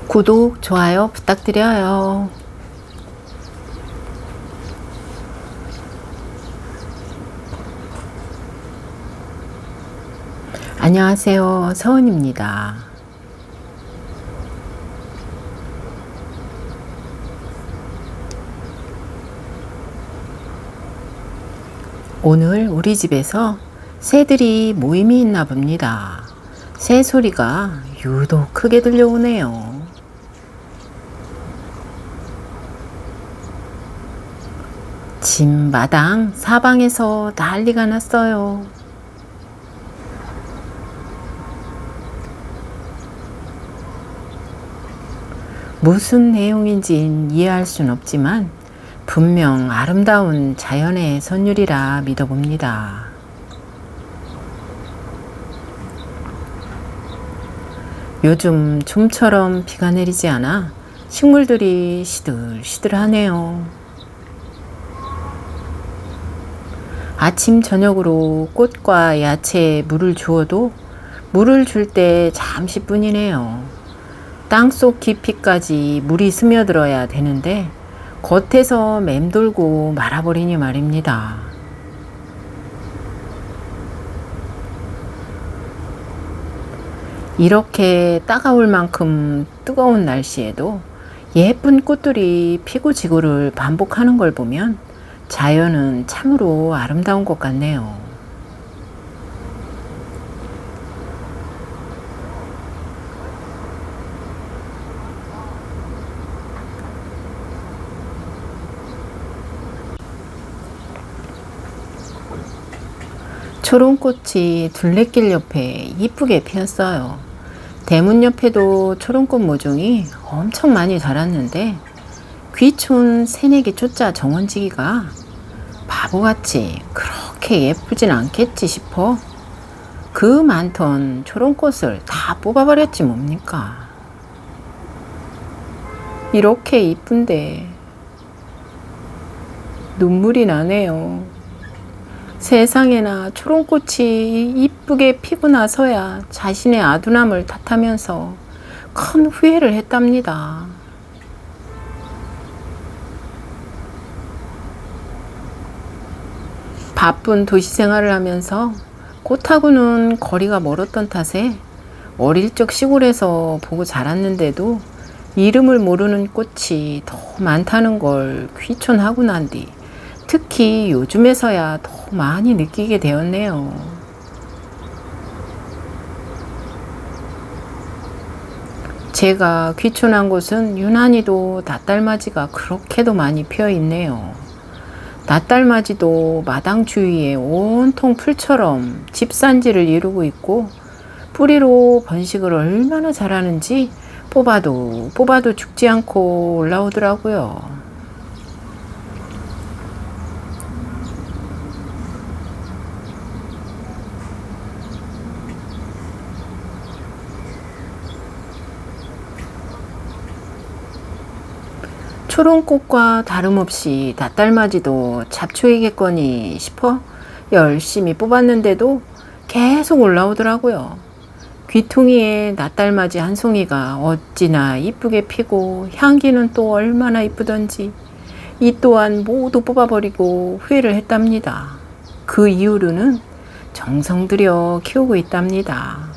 구독, 좋아요 부탁드려요. 안녕하세요. 서은입니다. 오늘 우리 집에서 새들이 모임이 있나 봅니다. 새 소리가 유독 크게 들려오네요. 집 마당 사방에서 난리가 났어요. 무슨 내용인진 이해할 순 없지만 분명 아름다운 자연의 선율이라 믿어봅니다. 요즘 좀처럼 비가 내리지 않아 식물들이 시들시들하네요. 아침 저녁으로 꽃과 야채에 물을 주어도 물을 줄 때 잠시뿐이네요. 땅속 깊이까지 물이 스며들어야 되는데 겉에서 맴돌고 말아버리니 말입니다. 이렇게 따가울 만큼 뜨거운 날씨에도 예쁜 꽃들이 피고 지고를 반복하는 걸 보면 자연은 참으로 아름다운 것 같네요. 초롱꽃이 둘레길 옆에 이쁘게 피었어요. 대문 옆에도 초롱꽃 모종이 엄청 많이 자랐는데 귀촌 새내기 초짜 정원지기가 바보같이 그렇게 예쁘진 않겠지 싶어 그 많던 초롱꽃을 다 뽑아버렸지 뭡니까. 이렇게 이쁜데 눈물이 나네요. 세상에나 초롱꽃이 이쁘게 피고 나서야 자신의 아둔함을 탓하면서 큰 후회를 했답니다. 바쁜 도시 생활을 하면서 꽃하고는 거리가 멀었던 탓에 어릴 적 시골에서 보고 자랐는데도 이름을 모르는 꽃이 더 많다는 걸 귀촌하고 난 뒤 특히 요즘에서야 더 많이 느끼게 되었네요. 제가 귀촌한 곳은 유난히도 낫달맞이가 그렇게도 많이 피어 있네요. 낫달맞이도 마당 주위에 온통 풀처럼 집산지를 이루고 있고 뿌리로 번식을 얼마나 잘하는지 뽑아도 죽지 않고 올라오더라고요. 초롱꽃과 다름없이 낫달맞이도 잡초이겠거니 싶어 열심히 뽑았는데도 계속 올라오더라고요. 귀퉁이에 낫달맞이 한 송이가 어찌나 이쁘게 피고 향기는 또 얼마나 이쁘던지 이 또한 모두 뽑아버리고 후회를 했답니다. 그 이후로는 정성 들여 키우고 있답니다.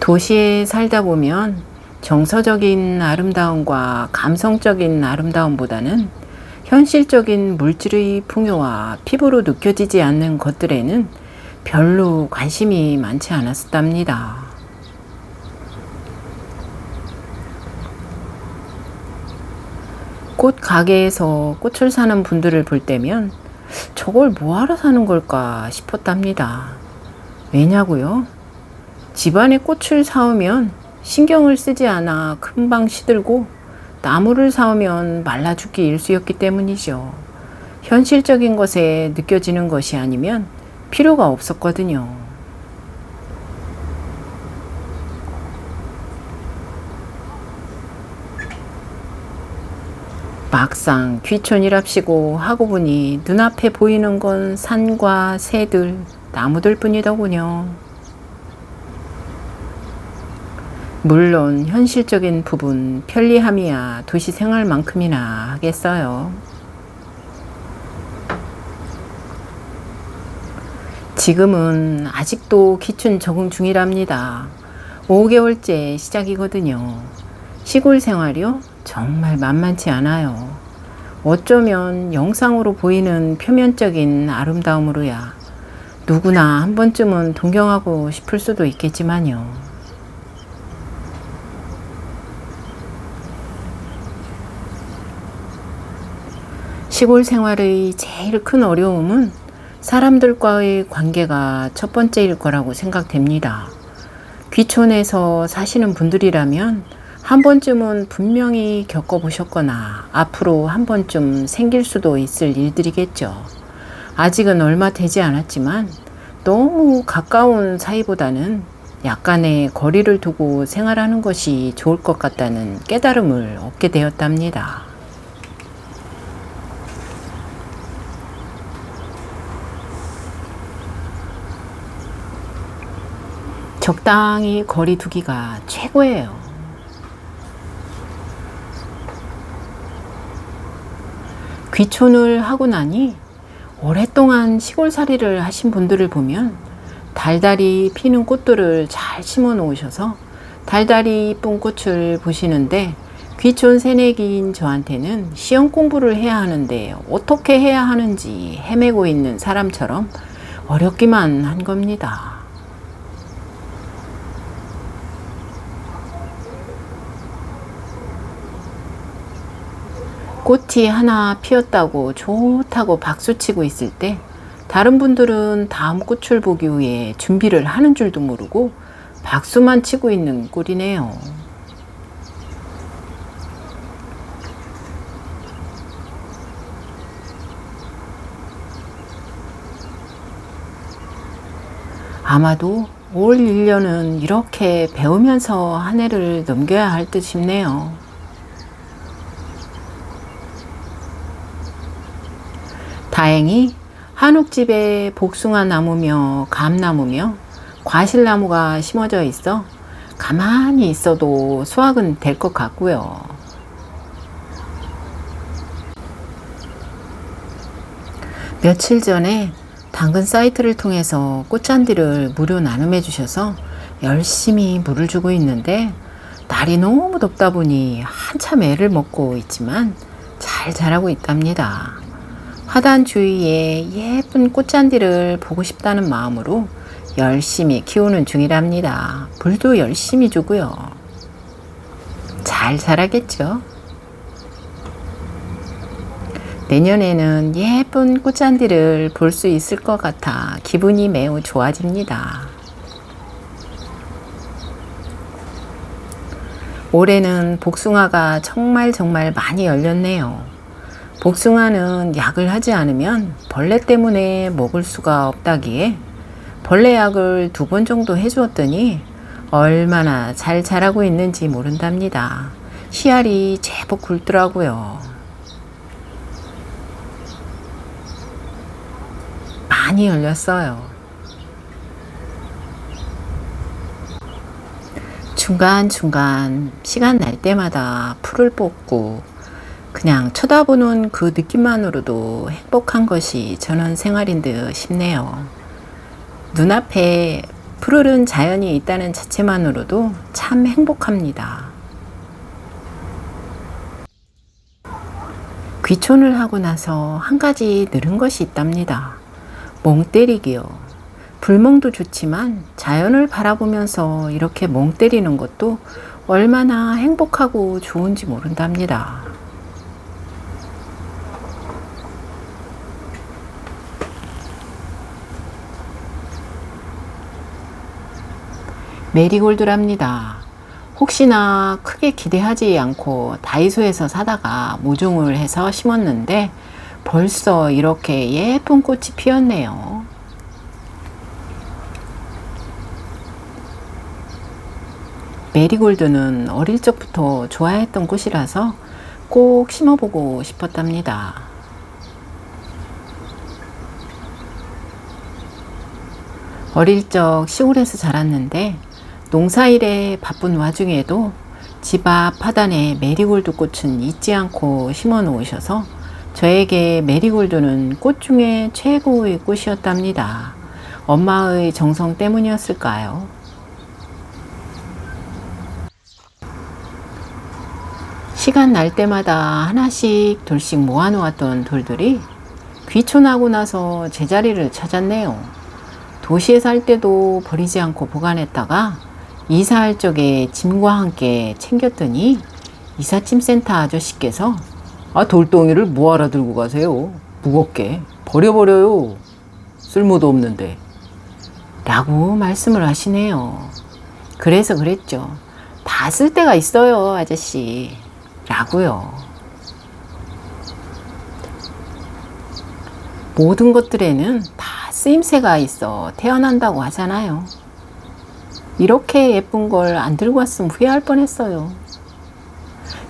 도시에 살다 보면 정서적인 아름다움과 감성적인 아름다움보다는 현실적인 물질의 풍요와 피부로 느껴지지 않는 것들에는 별로 관심이 많지 않았답니다. 꽃 가게에서 꽃을 사는 분들을 볼 때면 저걸 뭐하러 사는 걸까 싶었답니다. 왜냐고요? 집안에 꽃을 사오면 신경을 쓰지 않아 금방 시들고 나무를 사오면 말라 죽기 일쑤였기 때문이죠. 현실적인 것에 느껴지는 것이 아니면 필요가 없었거든요. 막상 귀촌이랍시고 하고 보니 눈앞에 보이는 건 산과 새들, 나무들 뿐이더군요. 물론 현실적인 부분 편리함이야 도시 생활만큼이나 하겠어요. 지금은 아직도 귀촌 적응 중이랍니다. 5개월째 시작이거든요. 시골 생활이요? 정말 만만치 않아요. 어쩌면 영상으로 보이는 표면적인 아름다움으로야 누구나 한 번쯤은 동경하고 싶을 수도 있겠지만요. 시골 생활의 제일 큰 어려움은 사람들과의 관계가 첫 번째일 거라고 생각됩니다. 귀촌에서 사시는 분들이라면 한 번쯤은 분명히 겪어보셨거나 앞으로 한 번쯤 생길 수도 있을 일들이겠죠. 아직은 얼마 되지 않았지만 너무 가까운 사이보다는 약간의 거리를 두고 생활하는 것이 좋을 것 같다는 깨달음을 얻게 되었답니다. 적당히 거리 두기가 최고예요. 귀촌을 하고 나니 오랫동안 시골살이를 하신 분들을 보면 달달이 피는 꽃들을 잘 심어 놓으셔서 달달이 이쁜 꽃을 보시는데 귀촌 새내기인 저한테는 시험 공부를 해야 하는데 어떻게 해야 하는지 헤매고 있는 사람처럼 어렵기만 한 겁니다. 꽃이 하나 피었다고 좋다고 박수치고 있을 때 다른 분들은 다음 꽃을 보기 위해 준비를 하는 줄도 모르고 박수만 치고 있는 꼴이네요. 아마도 올 1년은 이렇게 배우면서 한 해를 넘겨야 할 듯 싶네요. 다행히 한옥집에 복숭아 나무며 감나무며 과실나무가 심어져 있어 가만히 있어도 수확은 될 것 같고요. 며칠 전에 당근 사이트를 통해서 꽃잔디를 무료 나눔해 주셔서 열심히 물을 주고 있는데 날이 너무 덥다 보니 한참 애를 먹고 있지만 잘 자라고 있답니다. 화단 주위에 예쁜 꽃잔디를 보고 싶다는 마음으로 열심히 키우는 중이랍니다. 물도 열심히 주고요. 잘 자라겠죠? 내년에는 예쁜 꽃잔디를 볼 수 있을 것 같아 기분이 매우 좋아집니다. 올해는 복숭아가 정말 많이 열렸네요. 복숭아는 약을 하지 않으면 벌레 때문에 먹을 수가 없다기에 벌레 약을 2번 정도 해주었더니 얼마나 잘 자라고 있는지 모른답니다. 씨알이 제법 굵더라고요. 많이 열렸어요. 중간중간 시간 날 때마다 풀을 뽑고 그냥 쳐다보는 그 느낌만으로도 행복한 것이 저는 생활인 듯 싶네요. 눈앞에 푸르른 자연이 있다는 자체만으로도 참 행복합니다. 귀촌을 하고 나서 한 가지 늘은 것이 있답니다. 멍 때리기요. 불멍도 좋지만 자연을 바라보면서 이렇게 멍 때리는 것도 얼마나 행복하고 좋은지 모른답니다. 메리골드랍니다. 혹시나 크게 기대하지 않고 다이소에서 사다가 모종을 해서 심었는데 벌써 이렇게 예쁜 꽃이 피었네요. 메리골드는 어릴 적부터 좋아했던 꽃이라서 꼭 심어보고 싶었답니다. 어릴 적 시골에서 자랐는데 농사일에 바쁜 와중에도 집 앞 화단에 메리골드 꽃은 잊지 않고 심어 놓으셔서 저에게 메리골드는 꽃 중에 최고의 꽃이었답니다. 엄마의 정성 때문이었을까요? 시간 날 때마다 하나씩 둘씩 모아놓았던 돌들이 귀촌하고 나서 제자리를 찾았네요. 도시에 살 때도 버리지 않고 보관했다가 이사할 적에 짐과 함께 챙겼더니 이삿짐 센터 아저씨께서 돌덩이를 뭐하러 들고 가세요? 무겁게 버려버려요. 쓸모도 없는데 라고 말씀을 하시네요. 그래서 그랬죠. 다 쓸 데가 있어요, 아저씨 라고요. 모든 것들에는 다 쓰임새가 있어 태어난다고 하잖아요. 이렇게 예쁜 걸 안 들고 왔으면 후회할 뻔했어요.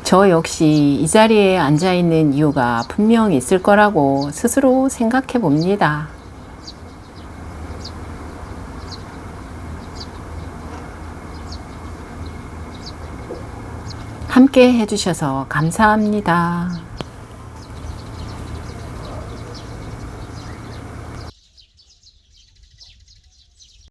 저 역시 이 자리에 앉아 있는 이유가 분명 있을 거라고 스스로 생각해 봅니다. 함께 해주셔서 감사합니다.